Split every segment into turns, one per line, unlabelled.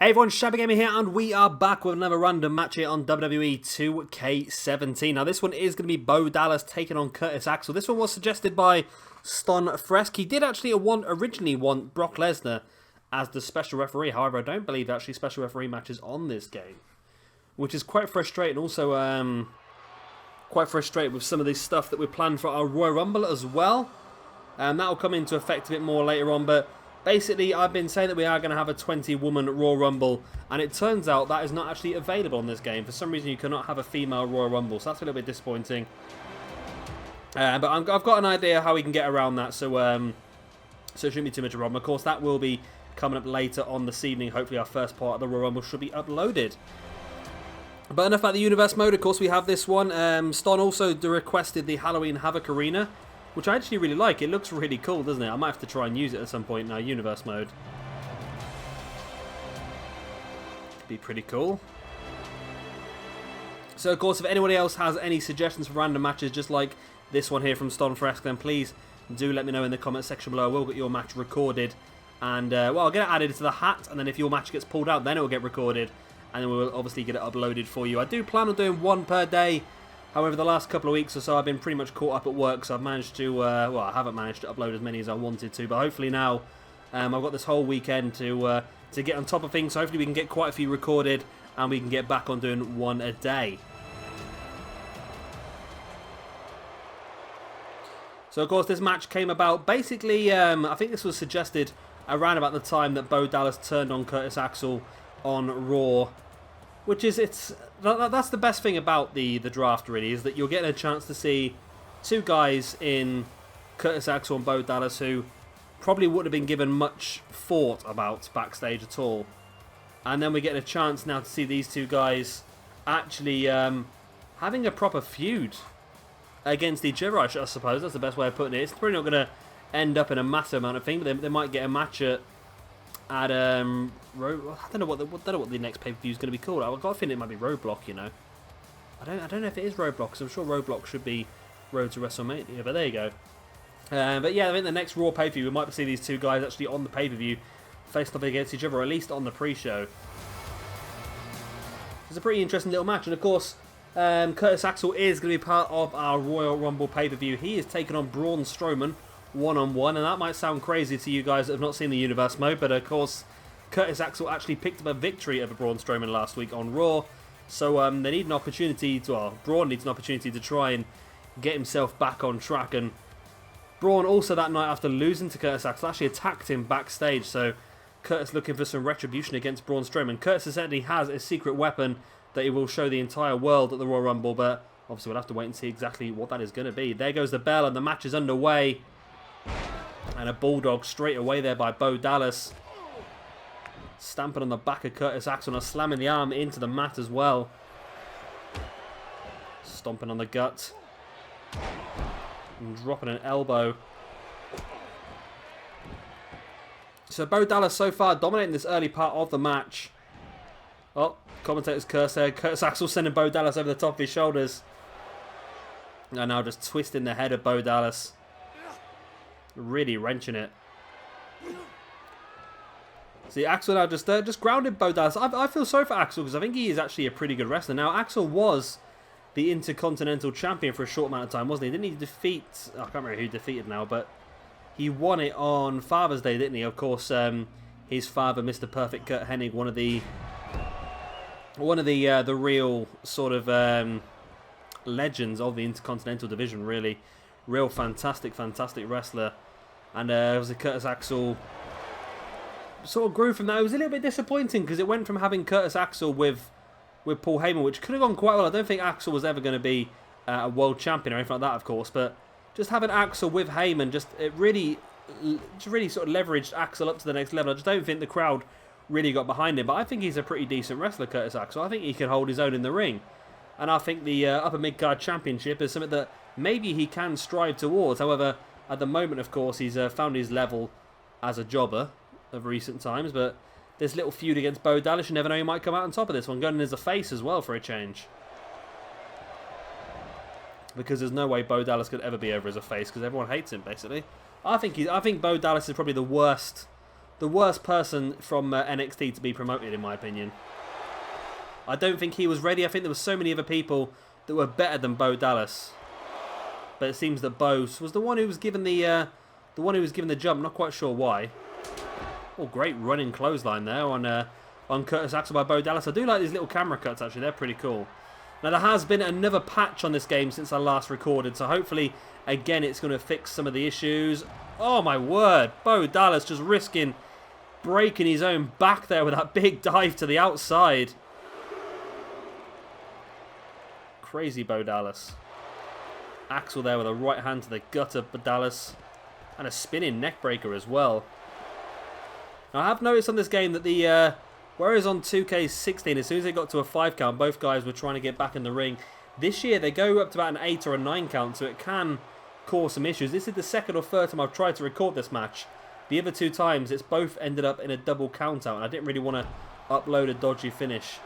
Hey everyone, Shabby Gamer here, and we are back with another random match here on WWE 2K17. Now this one is going to be Bo Dallas taking on Curtis Axel. This one was suggested by Ston Fresk. He did actually originally want Brock Lesnar as the special referee. However, I don't believe actually special referee matches on this game, which is quite frustrating. Also, quite frustrated with some of this stuff that we planned for our Royal Rumble as well. That will come into effect a bit more later on, but basically, I've been saying that we are going to have a 20-woman Royal Rumble, and it turns out that is not actually available in this game. For some reason, you cannot have a female Royal Rumble, so that's a little bit disappointing. But I've got an idea how we can get around that, so it shouldn't be too much of a problem. Of course, that will be coming up later on this evening. Hopefully, our first part of the Royal Rumble should be uploaded. But enough about the Universe mode. Of course, we have this one. Ston also requested the Halloween Havoc Arena, which I actually really like. It looks really cool, doesn't it? I might have to try and use it at some point in our Universe mode. Be pretty cool. So, of course, if anybody else has any suggestions for random matches, just like this one here from Ston Fresk, then please do let me know in the comment section below. I will get your match recorded. And, well, I'll get it added to the hat, and then if your match gets pulled out, then it will get recorded. And then we'll obviously get it uploaded for you. I do plan on doing one per day. However, the last couple of weeks or so, I've been pretty much caught up at work, so I've managed to, well, I haven't managed to upload as many as I wanted to, but hopefully now, I've got this whole weekend to get on top of things, so hopefully we can get quite a few recorded, and we can get back on doing one a day. So, of course, this match came about, basically, I think this was suggested around about the time that Bo Dallas turned on Curtis Axel on Raw, which is, that's the best thing about the draft, really, is that you're getting a chance to see two guys in Curtis Axel and Bo Dallas who probably wouldn't have been given much thought about backstage at all. And then we're getting a chance now to see these two guys actually having a proper feud against each other, I suppose. That's the best way of putting it. It's probably not going to end up in a massive amount of things, but they might get a match at I don't know what the next pay-per-view is going to be called. I've got a feeling it might be Roadblock, you know. I don't know if it is Roadblock, because I'm sure Roadblock should be Road to WrestleMania, but there you go. But yeah, I think the next Raw pay-per-view, we might see these two guys actually on the pay-per-view faced off against each other, or at least on the pre-show. It's a pretty interesting little match, and of course, Curtis Axel is going to be part of our Royal Rumble pay-per-view. He is taking on Braun Strowman one-on-one, and that might sound crazy to you guys that have not seen the Universe mode, but of course, Curtis Axel actually picked up a victory over Braun Strowman last week on Raw, so they need an opportunity to, well, Braun needs an opportunity to try and get himself back on track, and Braun also that night after losing to Curtis Axel actually attacked him backstage, so Curtis looking for some retribution against Braun Strowman. Curtis certainly has a secret weapon that he will show the entire world at the Royal Rumble, but obviously we'll have to wait and see exactly what that is going to be. There goes the bell, and the match is underway. And a bulldog straight away there by Bo Dallas. Stamping on the back of Curtis Axel and slamming the arm into the mat as well. Stomping on the gut. And dropping an elbow. So Bo Dallas so far dominating this early part of the match. Oh, commentator's curse there. Curtis Axel sending Bo Dallas over the top of his shoulders. And now just twisting the head of Bo Dallas. Really wrenching it. See, Axel now just grounded Bo Dallas. I feel sorry for Axel because I think he is actually a pretty good wrestler. Now, Axel was the Intercontinental Champion for a short amount of time, wasn't he? Didn't he defeat... I can't remember who defeated now, but he won it on Father's Day, didn't he? Of course, his father, Mr. Perfect Kurt Hennig, one of the real sort of legends of the Intercontinental Division, really. Real fantastic wrestler. And it was a Curtis Axel sort of grew from that. It was a little bit disappointing because it went from having Curtis Axel with Paul Heyman, which could have gone quite well. I don't think Axel was ever going to be a world champion or anything like that, of course, but just having Axel with Heyman, it really sort of leveraged Axel up to the next level. I just don't think the crowd really got behind him, but I think he's a pretty decent wrestler, Curtis Axel. I think he can hold his own in the ring. And I think the Upper Mid-Card Championship is something that maybe he can strive towards. However, at the moment, of course, he's found his level as a jobber of recent times. But this little feud against Bo Dallas, you never know, he might come out on top of this one. Going in as a face as well for a change. Because there's no way Bo Dallas could ever be over as a face because everyone hates him, basically. I think Bo Dallas is probably the worst the worst person from NXT to be promoted, in my opinion. I don't think he was ready. I think there were so many other people that were better than Bo Dallas. But it seems that Bo was the one who was given the jump. Not quite sure why. Oh, great running clothesline there on Curtis Axel by Bo Dallas. I do like these little camera cuts, actually. They're pretty cool. Now, there has been another patch on this game since I last recorded. So, hopefully, again, it's going to fix some of the issues. Oh, my word. Bo Dallas just risking breaking his own back there with that big dive to the outside. Crazy Bo Dallas. Axel there with a right hand to the gut of Dallas. And a spinning neckbreaker as well. Now, I have noticed on this game that the... whereas on 2K17, as soon as they got to a 5 count, both guys were trying to get back in the ring. This year, they go up to about an 8 or a 9 count, so it can cause some issues. This is the second or third time I've tried to record this match. The other 2 times, it's both ended up in a double count out, and I didn't really want to upload a dodgy finish.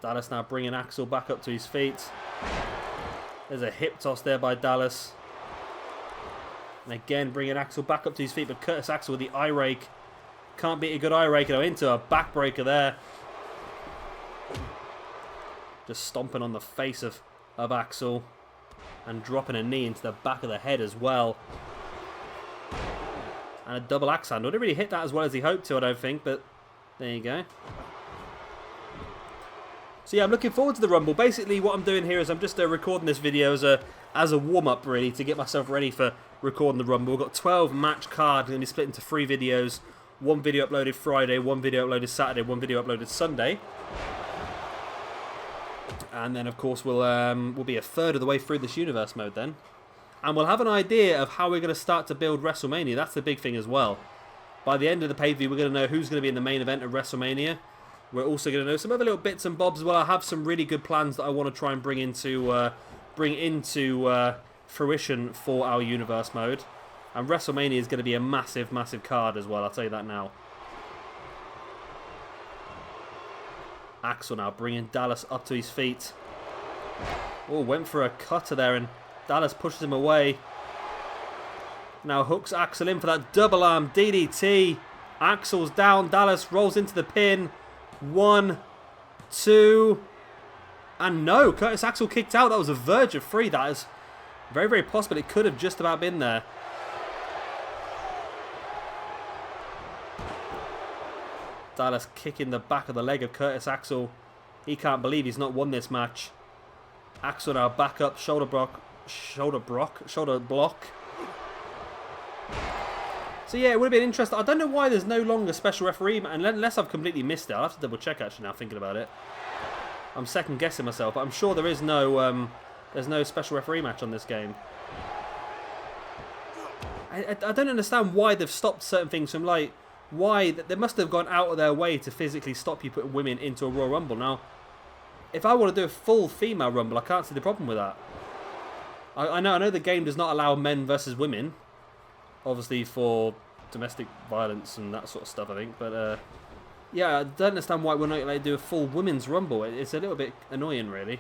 Dallas now bringing Axel back up to his feet. There's a hip toss there by Dallas. And again, bringing Axel back up to his feet, but Curtis Axel with the eye rake. Can't beat a good eye rake, though, into a backbreaker there. Just stomping on the face of Axel. And dropping a knee into the back of the head as well. And a double axe handle. Didn't really hit that as well as he hoped to, I don't think, but there you go. So yeah, I'm looking forward to the Rumble. Basically, what I'm doing here is I'm just recording this video as a warm-up, really, to get myself ready for recording the Rumble. We've got 12 match card, going to be split into 3 videos. 1 video uploaded Friday, 1 video uploaded Saturday, 1 video uploaded Sunday. And then, of course, we'll be a third of the way through this universe mode then. And we'll have an idea of how we're going to start to build WrestleMania. That's the big thing as well. By the end of the pay-per-view, we're going to know who's going to be in the main event of WrestleMania. We're also going to know some other little bits and bobs as well. I have some really good plans that I want to try and bring into fruition for our universe mode. And WrestleMania is going to be a massive, massive card as well. I'll tell you that now. Axel now bringing Dallas up to his feet. Oh, went for a cutter there and Dallas pushes him away. Now hooks Axel in for that double arm DDT. Axel's down. Dallas rolls into the pin. 1, 2, and no. Curtis Axel kicked out. That was a verge of 3. That is very, very possible. It could have just about been there. Dallas kicking the back of the leg of Curtis Axel. He can't believe he's not won this match. Axel now back up. Shoulder block. So yeah, it would have been interesting. I don't know why there's no longer special referee, unless I've completely missed it. I'll have to double check actually now thinking about it. I'm second guessing myself, but I'm sure there is no there's no special referee match on this game. I don't understand why they've stopped certain things from, like, why they must have gone out of their way to physically stop you putting women into a Royal Rumble. Now, if I want to do a full female Rumble, I can't see the problem with that. I know the game does not allow men versus women. Obviously for domestic violence and that sort of stuff, I think. But, yeah, I don't understand why we're not allowed to do a full women's Rumble. It's a little bit annoying, really.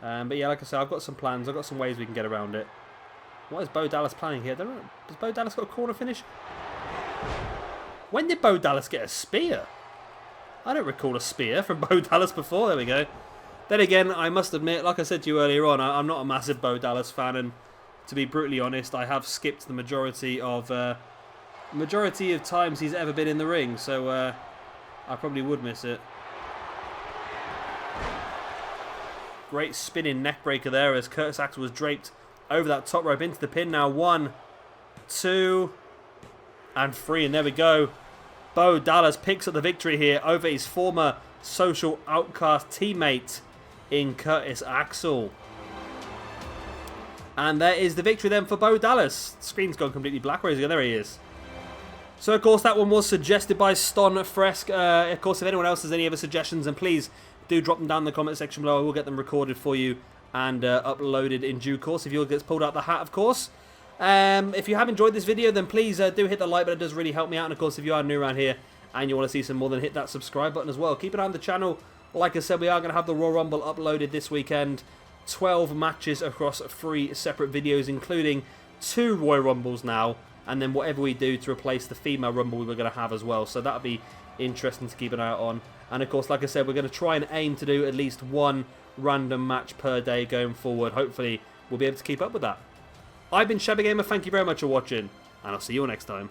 But, yeah, like I said, I've got some plans. I've got some ways we can get around it. What is Bo Dallas planning here? Does Bo Dallas got a corner finish? When did Bo Dallas get a spear? I don't recall a spear from Bo Dallas before. There we go. Then again, I must admit, like I said to you earlier on, I'm not a massive Bo Dallas fan, and to be brutally honest, I have skipped the majority of times he's ever been in the ring, so I probably would miss it. Great spinning neckbreaker there as Curtis Axel was draped over that top rope into the pin. Now 1, 2, and 3, and there we go. Bo Dallas picks up the victory here over his former social outcast teammate in Curtis Axel. And there is the victory then for Bo Dallas. The screen's gone completely black. Where is he? There he is. So, of course, that one was suggested by Ston Fresk. Of course, if anyone else has any other suggestions, then please do drop them down in the comment section below. I will get them recorded for you and uploaded in due course if yours gets pulled out the hat, of course. If you have enjoyed this video, then please do hit the like button. It does really help me out. And, of course, if you are new around here and you want to see some more, then hit that subscribe button as well. Keep an eye on the channel. Like I said, we are going to have the Royal Rumble uploaded this weekend. 12 matches across 3 separate videos, including 2 Royal Rumbles now, and then whatever we do to replace the female Rumble we were going to have as well. So that'll be interesting to keep an eye out on. And of course, like I said, we're going to try and aim to do at least 1 random match per day going forward. Hopefully, we'll be able to keep up with that. I've been Shabby Gamer, thank you very much for watching, and I'll see you all next time.